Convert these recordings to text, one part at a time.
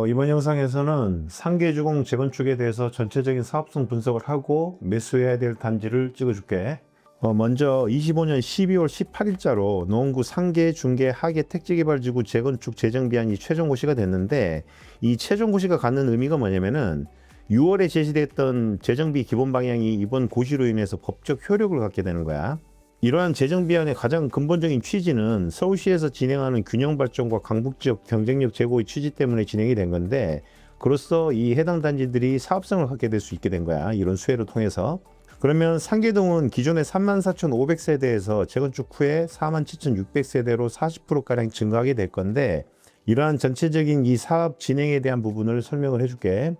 이번 영상에서는 상계주공 재건축에 대해서 전체적인 사업성 분석을 하고 매수해야 될 단지를 찍어줄게. 먼저 25년 12월 18일자로 노원구 상계, 중계, 하계 택지개발지구 재건축 재정비안이 최종 고시가 됐는데, 이 최종 고시가 갖는 의미가 뭐냐면은 6월에 제시됐던 재정비 기본 방향이 이번 고시로 인해서 법적 효력을 갖게 되는 거야. 이러한 재정비안의 가장 근본적인 취지는 서울시에서 진행하는 균형발전과 강북지역 경쟁력 제고의 취지 때문에 진행이 된 건데, 그로써 이 해당 단지들이 사업성을 갖게 될 수 있게 된 거야. 이런 수혜를 통해서. 그러면 상계동은 기존의 34,500세대에서 재건축 후에 47,600세대로 40%가량 증가하게 될 건데, 이러한 전체적인 이 사업 진행에 대한 부분을 설명을 해줄게.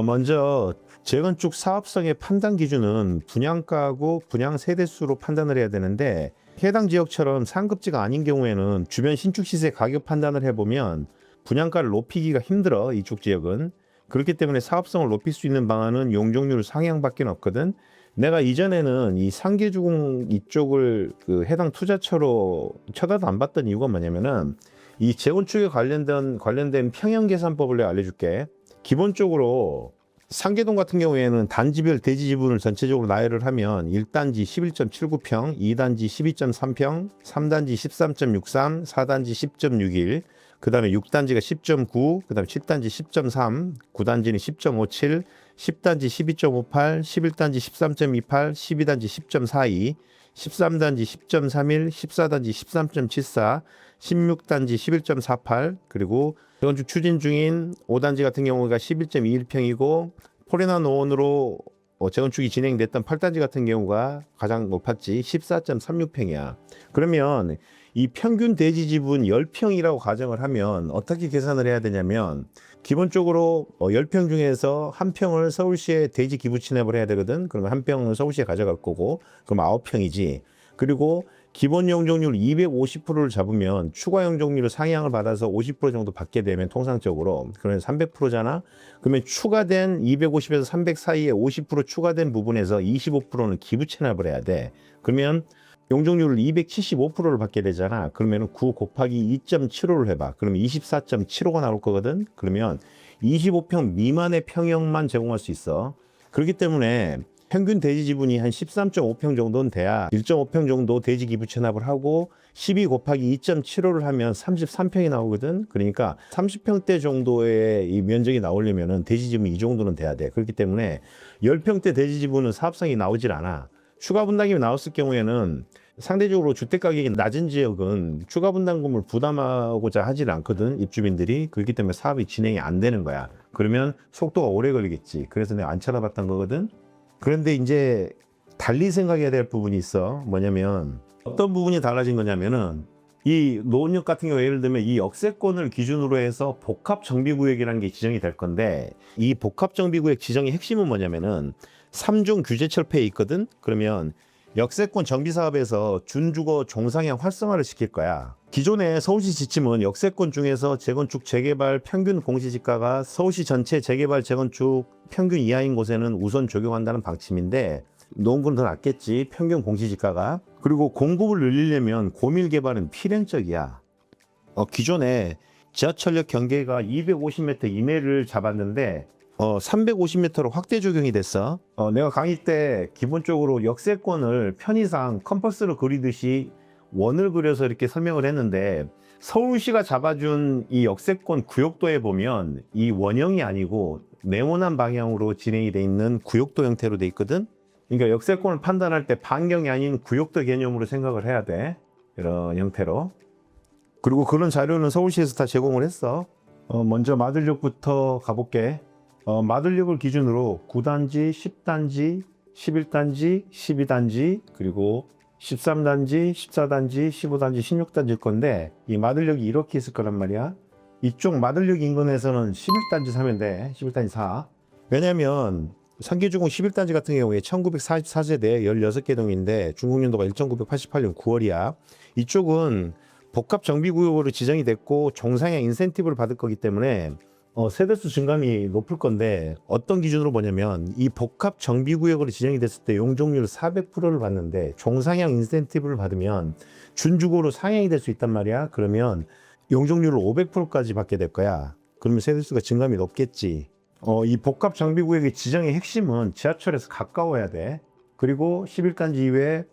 먼저 재건축 사업성의 판단 기준은 분양가하고 분양 세대수로 판단을 해야 되는데, 해당 지역처럼 상급지가 아닌 경우에는 주변 신축 시세 가격 판단을 해보면 분양가를 높이기가 힘들어. 이쪽 지역은. 그렇기 때문에 사업성을 높일 수 있는 방안은 용적률 상향밖에 없거든. 내가 이전에는 이 상계주공 이쪽을 해당 투자처로 쳐다도 안 봤던 이유가 뭐냐면은, 이 재건축에 관련된 평형계산법을 내가 알려줄게. 기본적으로 상계동 같은 경우에는 단지별 대지 지분을 전체적으로 나열을 하면 1단지 11.79평, 2단지 12.3평, 3단지 13.63, 4단지 10.61, 그 다음에 6단지가 10.9, 그 다음에 7단지 10.3, 9단지는 10.57, 10단지 12.58, 11단지 13.28, 12단지 10.42, 13단지 10.31, 14단지 13.74, 16단지 11.48, 그리고 재건축 추진 중인 5단지 같은 경우가 11.21평이고, 포레나 노원으로 재건축이 진행됐던 8단지 같은 경우가 가장 높았지. 14.36평이야. 그러면 이 평균 대지 지분 10평이라고 가정을 하면 어떻게 계산을 해야 되냐면, 기본적으로 10평 중에서 한 평을 서울시에 대지 기부 취납을 해야 되거든. 그러면 한 평은 서울시에 가져갈 거고, 그럼 9평이지. 그리고 기본 용적률 250%를 잡으면 추가 용적률을 상향을 받아서 50% 정도 받게 되면 통상적으로, 그러면 300%잖아. 그러면 추가된 250에서 300 사이에 50% 추가된 부분에서 25%는 기부 체납을 해야 돼. 그러면 용적률을 275%를 받게 되잖아. 그러면 9 곱하기 2.75를 해봐. 그러면 24.75가 나올 거거든. 그러면 25평 미만의 평형만 제공할 수 있어. 그렇기 때문에 평균 대지 지분이 한 13.5평 정도는 돼야 1.5평 정도 대지 기부 체납을 하고, 12 곱하기 2.75를 하면 33평이 나오거든. 그러니까 30평대 정도의 이 면적이 나오려면 대지 지분이 이 정도는 돼야 돼. 그렇기 때문에 10평대 대지 지분은 사업성이 나오질 않아. 추가 분담금이 나왔을 경우에는 상대적으로 주택 가격이 낮은 지역은 추가 분담금을 부담하고자 하질 않거든, 입주민들이. 그렇기 때문에 사업이 진행이 안 되는 거야. 그러면 속도가 오래 걸리겠지. 그래서 내가 안 찾아봤던 거거든. 그런데 이제 달리 생각해야 될 부분이 있어. 뭐냐면, 어떤 부분이 달라진 거냐면은, 이 노원역 같은 경우 예를 들면 이 역세권을 기준으로 해서 복합정비구역이라는 게 지정이 될 건데, 이 복합정비구역 지정의 핵심은 뭐냐면은 3중 규제 철폐에 있거든. 그러면 역세권 정비 사업에서 준주거 종상향 활성화를 시킬 거야. 기존의 서울시 지침은 역세권 중에서 재건축 재개발 평균 공시지가가 서울시 전체 재개발 재건축 평균 이하인 곳에는 우선 적용한다는 방침인데, 노원구는 더 낫겠지, 평균 공시지가가. 그리고 공급을 늘리려면 고밀 개발은 필연적이야. 기존에 지하철역 경계가 250m 이내를 잡았는데 350m로 확대 적용이 됐어. 내가 강의 때 기본적으로 역세권을 편의상 컴퍼스를 그리듯이 원을 그려서 이렇게 설명을 했는데, 서울시가 잡아준 이 역세권 구역도에 보면 이 원형이 아니고 네모난 방향으로 진행이 돼 있는 구역도 형태로 돼 있거든. 그러니까 역세권을 판단할 때 반경이 아닌 구역도 개념으로 생각을 해야 돼. 이런 형태로. 그리고 그런 자료는 서울시에서 다 제공을 했어. 먼저 마들역부터 가볼게. 마들역을 기준으로 9단지, 10단지, 11단지, 12단지, 그리고 13단지, 14단지, 15단지, 16단지일 건데, 이 마들역이 이렇게 있을 거란 말이야. 이쪽 마들역 인근에서는 11단지 사면 돼. 11단지 사. 왜냐면 상계주공 11단지 같은 경우에 1944세대 16개 동인데 준공연도가 1988년 9월이야. 이쪽은 복합정비구역으로 지정이 됐고 종상향 인센티브를 받을 거기 때문에 세대수 증감이 높을 건데, 어떤 기준으로 보냐면 이 복합 정비구역으로 지정이 됐을 때 용적률 400%를 받는데 종상향 인센티브를 받으면 준주거로 상향이 될 수 있단 말이야. 그러면 용적률을 500%까지 받게 될 거야. 그러면 세대수가 증감이 높겠지. 이 복합 정비구역의 지정의 핵심은 지하철에서 가까워야 돼. 그리고 11단지 이외에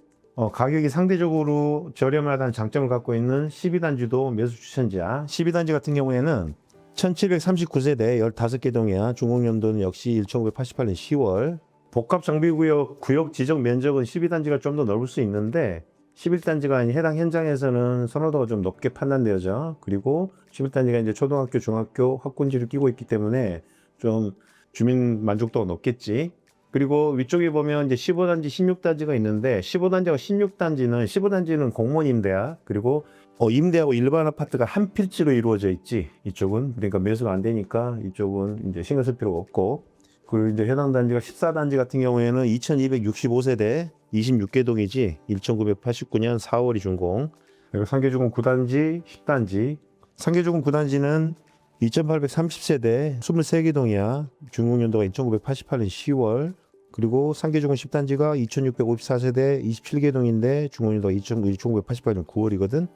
가격이 상대적으로 저렴하다는 장점을 갖고 있는 12단지도 매수 추천지야. 12단지 같은 경우에는 1739세대 15개 동이야. 준공연도는 역시 1988년 10월. 복합 정비구역 구역 지정 면적은 12단지가 좀 더 넓을 수 있는데 11단지가 해당 현장에서는 선호도가 좀 높게 판단되어져. 그리고 11단지가 이제 초등학교, 중학교 학군지를 끼고 있기 때문에 좀 주민 만족도가 높겠지. 그리고 위쪽에 보면 이제 15단지, 16단지가 있는데 15단지와 15단지는 공무원 임대야. 그리고 임대하고 일반 아파트가 한 필지로 이루어져 있지. 이쪽은 그러니까 매수가 안 되니까 이쪽은 이제 신경 쓸 필요가 없고. 그리고 이제 해당 단지가 14단지 같은 경우에는 2265세대 26개 동이지. 1989년 4월이 준공. 그리고 상계주공 9단지, 10단지. 상계주공 9단지는 2830세대 23개 동이야. 준공연도가 1988년 10월. 그리고 상계주공 10단지가 2654세대 27개 동인데 준공연도가 1988년 9월이거든.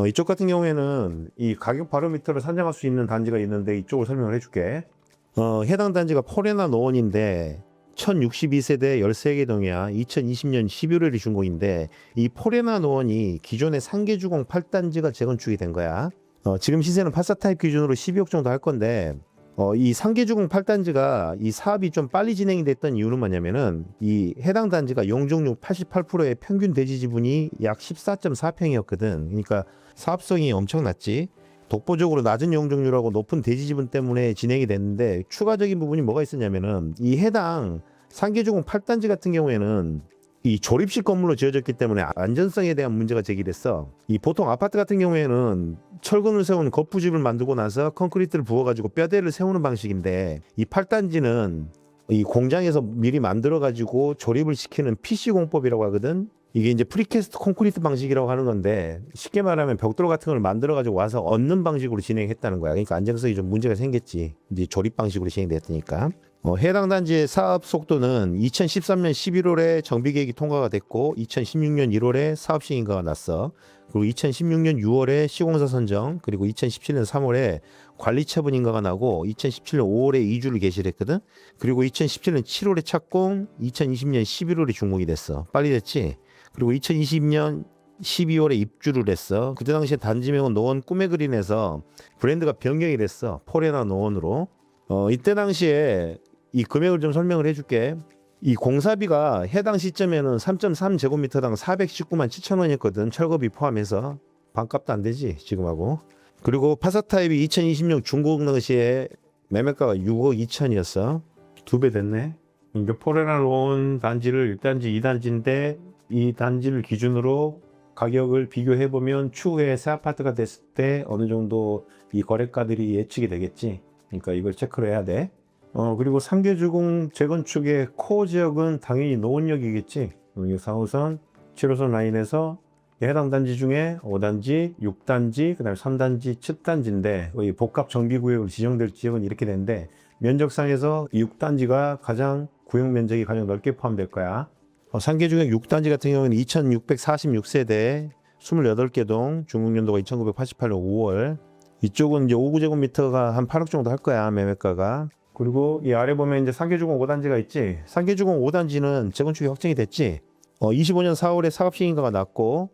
이쪽 같은 경우에는 이 가격 바로미터를 산정할 수 있는 단지가 있는데 이쪽을 설명을 해줄게. 해당 단지가 포레나 노원인데 1062세대 13개 동이야. 2020년 11월이 준공인데 이 포레나 노원이 기존의 상계주공 8단지가 재건축이 된 거야. 지금 시세는 파사타입 기준으로 12억 정도 할 건데 이 상계주공 8단지가 이 사업이 좀 빨리 진행이 됐던 이유는 뭐냐면은 이 해당 단지가 용적률 88%의 평균 대지 지분이 약 14.4평이었거든. 그러니까 사업성이 엄청났지. 독보적으로 낮은 용적률하고 높은 대지 지분 때문에 진행이 됐는데 추가적인 부분이 뭐가 있었냐면은 이 해당 상계주공 8단지 같은 경우에는 이 조립식 건물로 지어졌기 때문에 안전성에 대한 문제가 제기됐어. 이 보통 아파트 같은 경우에는 철근을 세운 거푸집을 만들고 나서 콘크리트를 부어가지고 뼈대를 세우는 방식인데 이 8단지는 이 공장에서 미리 만들어가지고 조립을 시키는 PC 공법이라고 하거든. 이게 이제 프리캐스트 콘크리트 방식이라고 하는 건데 쉽게 말하면 벽돌 같은 걸 만들어가지고 와서 얹는 방식으로 진행했다는 거야. 그러니까 안정성이 좀 문제가 생겼지. 이제 조립 방식으로 진행됐으니까. 해당 단지의 사업 속도는 2013년 11월에 정비계획이 통과가 됐고 2016년 1월에 사업 시행인가가 났어. 그리고 2016년 6월에 시공사 선정, 그리고 2017년 3월에 관리처분 인가가 나고 2017년 5월에 이주를 개시를 했거든. 그리고 2017년 7월에 착공, 2020년 11월에 준공이 됐어. 빨리 됐지. 그리고 2020년 12월에 입주를 했어. 그때 당시에 단지명은 노원 꿈의 그린에서 브랜드가 변경이 됐어. 포레나 노원으로. 이때 당시에 이 금액을 좀 설명을 해줄게. 이 공사비가 해당 시점에는 3.3제곱미터당 419만 7천 원이었거든. 철거비 포함해서. 반값도 안 되지 지금하고. 그리고 파사타입이 2020년 중공 당시에 매매가가 6억 2천이었어. 2배 됐네. 이게 포레나 노원 단지를 1단지 2단지인데 이 단지를 기준으로 가격을 비교해보면 추후에 새 아파트가 됐을 때 어느 정도 이 거래가들이 예측이 되겠지. 그러니까 이걸 체크를 해야 돼. 그리고 상계주공 재건축의 코어 지역은 당연히 노원역이겠지. 4호선, 7호선 라인에서 해당 단지 중에 5단지, 6단지, 그 다음에 3단지, 7단지인데 이 복합 정비구역으로 지정될 지역은 이렇게 되는데 면적상에서 이 6단지가 가장 구역 면적이 가장 넓게 포함될 거야. 상계주공 6단지 같은 경우는 2646세대 28개 동, 중국연도가 1988년 5월. 이쪽은 이제 5구제곱미터가 한 8억 정도 할 거야, 매매가가. 그리고 이 아래 보면 이제 상계주공 5단지가 있지. 상계주공 5단지는 재건축이 확정이 됐지. 25년 4월에 사업시행인가가 났고,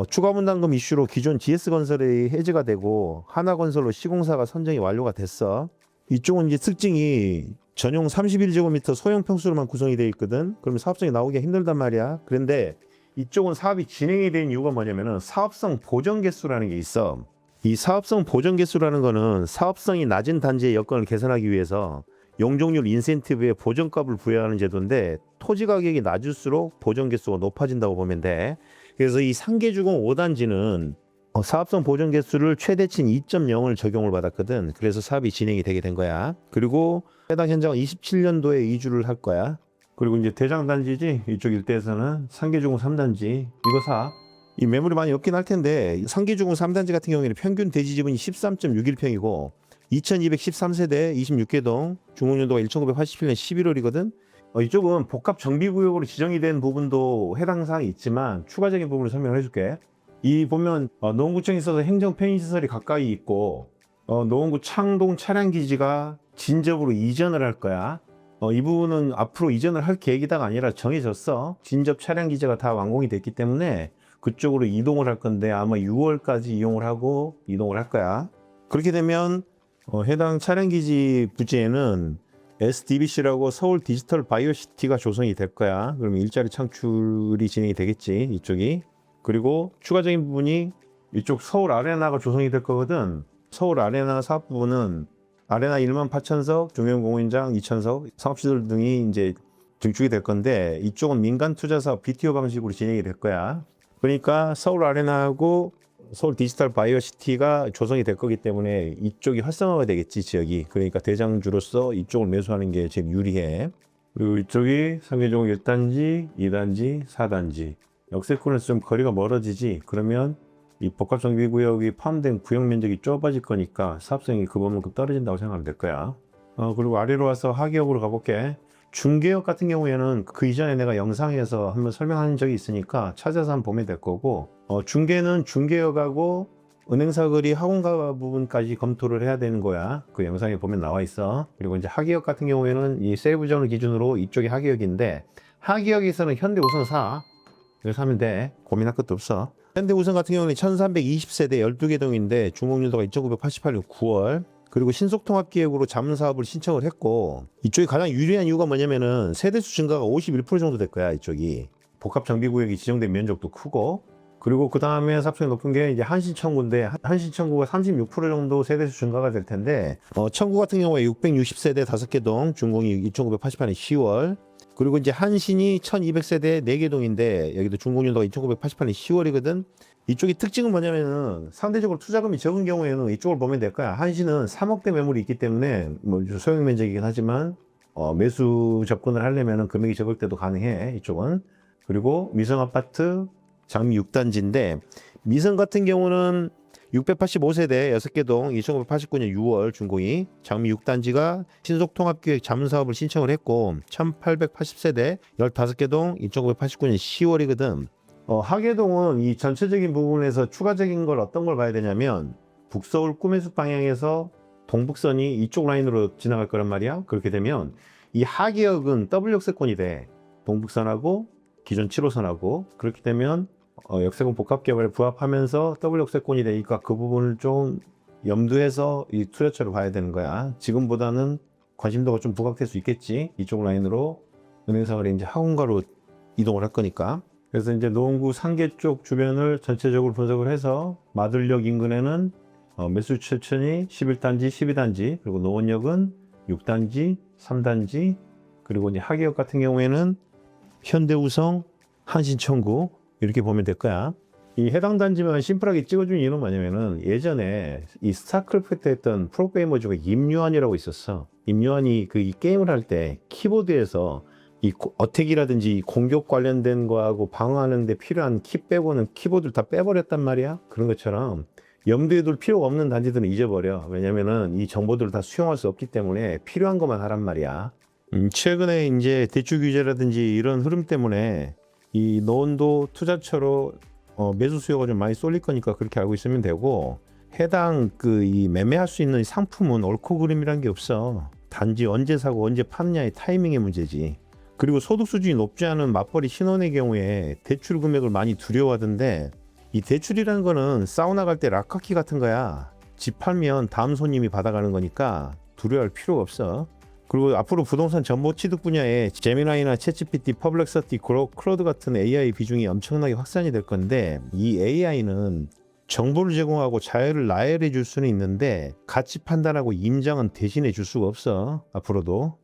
추가 분담금 이슈로 기존 GS건설이 해지가 되고 하나건설로 시공사가 선정이 완료가 됐어. 이쪽은 이제 특징이 전용 31제곱미터 소형 평수로만 구성이 되어 있거든. 그러면 사업성이 나오기가 힘들단 말이야. 그런데 이쪽은 사업이 진행이 된 이유가 뭐냐면은 사업성 보전 개수라는 게 있어. 이 사업성 보전 개수라는 거는 사업성이 낮은 단지의 여건을 개선하기 위해서 용적률 인센티브에 보전값을 부여하는 제도인데 토지 가격이 낮을수록 보전 개수가 높아진다고 보면 돼. 그래서 이 상계주공 5단지는 사업성 보전 개수를 최대치인 2.0을 적용을 받았거든. 그래서 사업이 진행이 되게 된 거야. 그리고 해당 현장은 27년도에 이주를 할 거야. 그리고 이제 대장 단지지. 이쪽 일대에서는 상계주공 3단지 이거 사. 이 매물이 많이 없긴 할 텐데 상계주공 3단지 같은 경우에는 평균 대지 지분이 13.61평이고 2213세대 26개 동, 중공연도가 1987년 11월이거든. 이쪽은 복합 정비구역으로 지정이 된 부분도 해당 사항이 있지만 추가적인 부분을 설명을 해줄게. 이 보면 노원구청에 있어서 행정 편의시설이 가까이 있고 노원구 창동 차량기지가 진접으로 이전을 할 거야. 이 부분은 앞으로 이전을 할 계획이다가 아니라 정해졌어. 진접 차량기지가 다 완공이 됐기 때문에 그쪽으로 이동을 할 건데 아마 6월까지 이용을 하고 이동을 할 거야. 그렇게 되면 해당 차량기지 부지에는 SDBC라고 서울 디지털 바이오시티가 조성이 될 거야. 그러면 일자리 창출이 진행이 되겠지, 이쪽이. 그리고 추가적인 부분이 이쪽 서울 아레나가 조성이 될 거거든. 서울 아레나 사업 부분은 아레나 1만 8천석, 종영공연장 2천석, 상업시설 등이 이제 증축이 될 건데 이쪽은 민간 투자 사업 BTO 방식으로 진행이 될 거야. 그러니까 서울 아레나하고 서울 디지털 바이오시티가 조성이 될 거기 때문에 이쪽이 활성화가 되겠지, 지역이. 그러니까 대장주로서 이쪽을 매수하는 게 제일 유리해. 그리고 이쪽이 상계종 1단지, 2단지, 4단지. 역세권에서 좀 거리가 멀어지지. 그러면 이 복합정비구역이 포함된 구역 면적이 좁아질 거니까 사업성이 그만큼 떨어진다고 생각하면 될 거야. 그리고 아래로 와서 하계역으로 가볼게. 중계역 같은 경우에는 그 이전에 내가 영상에서 한번 설명한 적이 있으니까 찾아서 한번 보면 될 거고, 중계는 중계역하고 은행사거리 학원가 부분까지 검토를 해야 되는 거야. 그 영상에 보면 나와 있어. 그리고 이제 하계역 같은 경우에는 이 세부정을 기준으로 이쪽이 하계역인데, 하계역에서는 현대우선 그래서 하면 돼. 고민할 것도 없어. 현대우선 같은 경우는 1320세대 12개 동인데 준공연도가 2988년 9월. 그리고 신속통합기획으로 자문사업을 신청을 했고, 이쪽이 가장 유리한 이유가 뭐냐면은 세대수 증가가 51% 정도 될 거야, 이쪽이. 복합정비구역이 지정된 면적도 크고, 그리고 그 다음에 사업성이 높은 게 이제 한신청구인데, 한신청구가 36% 정도 세대수 증가가 될 텐데, 청구 같은 경우에 660세대 5개 동, 준공이 2988년 10월. 그리고 이제 한신이 1200세대 4개 동인데, 여기도 준공연도가 2988년 10월이거든. 이쪽이 특징은 뭐냐면은 상대적으로 투자금이 적은 경우에는 이쪽을 보면 될 거야. 한신은 3억대 매물이 있기 때문에 뭐 소형 면적이긴 하지만 매수 접근을 하려면은 금액이 적을 때도 가능해, 이쪽은. 그리고 미성 아파트 장미 6단지인데 미성 같은 경우는 685세대 6개 동 1989년 6월 준공이 장미 6단지가 신속통합기획 자문사업을 신청을 했고 1880세대 15개 동 1989년 10월이거든. 하계동은 이 전체적인 부분에서 추가적인 걸 어떤 걸 봐야 되냐면 북서울 꿈의숲 방향에서 동북선이 이쪽 라인으로 지나갈 거란 말이야. 그렇게 되면 이 하계역은 더블 역세권이 돼. 동북선하고 기존 7호선하고. 그렇게 되면 역세권 복합개발에 부합하면서 더블 역세권이 되니까 그 부분을 좀 염두해서 이 투자처를 봐야 되는 거야. 지금보다는 관심도가 좀 부각될 수 있겠지. 이쪽 라인으로 은행사거리 이제 학원가로 이동을 할 거니까. 그래서 이제 노원구 상계 쪽 주변을 전체적으로 분석을 해서 마들역 인근에는 매수 추천이 11단지, 12단지, 그리고 노원역은 6단지, 3단지, 그리고 이제 하계역 같은 경우에는 현대우성, 한신청구 이렇게 보면 될 거야. 이 해당 단지만 심플하게 찍어준 이유는 뭐냐면은 예전에 이 스타크래프트 했던 프로게이머 중에 임요한이라고 있었어. 임요한이 그 이 게임을 할 때 키보드에서 이 어택이라든지 공격 관련된 거하고 방어하는 데 필요한 키 빼고는 키보드를 다 빼버렸단 말이야. 그런 것처럼 염두에 둘 필요가 없는 단지들은 잊어버려. 왜냐면은 이 정보들을 다 수용할 수 없기 때문에 필요한 것만 하란 말이야. 최근에 이제 대출 규제라든지 이런 흐름 때문에 이 노원도 투자처로 매수 수요가 좀 많이 쏠릴 거니까 그렇게 알고 있으면 되고, 해당 이 매매할 수 있는 상품은 옳고 그름이란 게 없어. 단지 언제 사고 언제 파느냐의 타이밍의 문제지. 그리고 소득 수준이 높지 않은 맞벌이 신혼의 경우에 대출 금액을 많이 두려워하던데, 이 대출이라는 거는 사우나 갈 때 락카키 같은 거야. 집 팔면 다음 손님이 받아가는 거니까 두려워할 필요가 없어. 그리고 앞으로 부동산 정보 취득 분야에 제미나이나 챗GPT, 퍼블렉서티, 클로드 같은 AI 비중이 엄청나게 확산이 될 건데, 이 AI는 정보를 제공하고 자유를 나열해 줄 수는 있는데 가치 판단하고 임장은 대신해 줄 수가 없어, 앞으로도.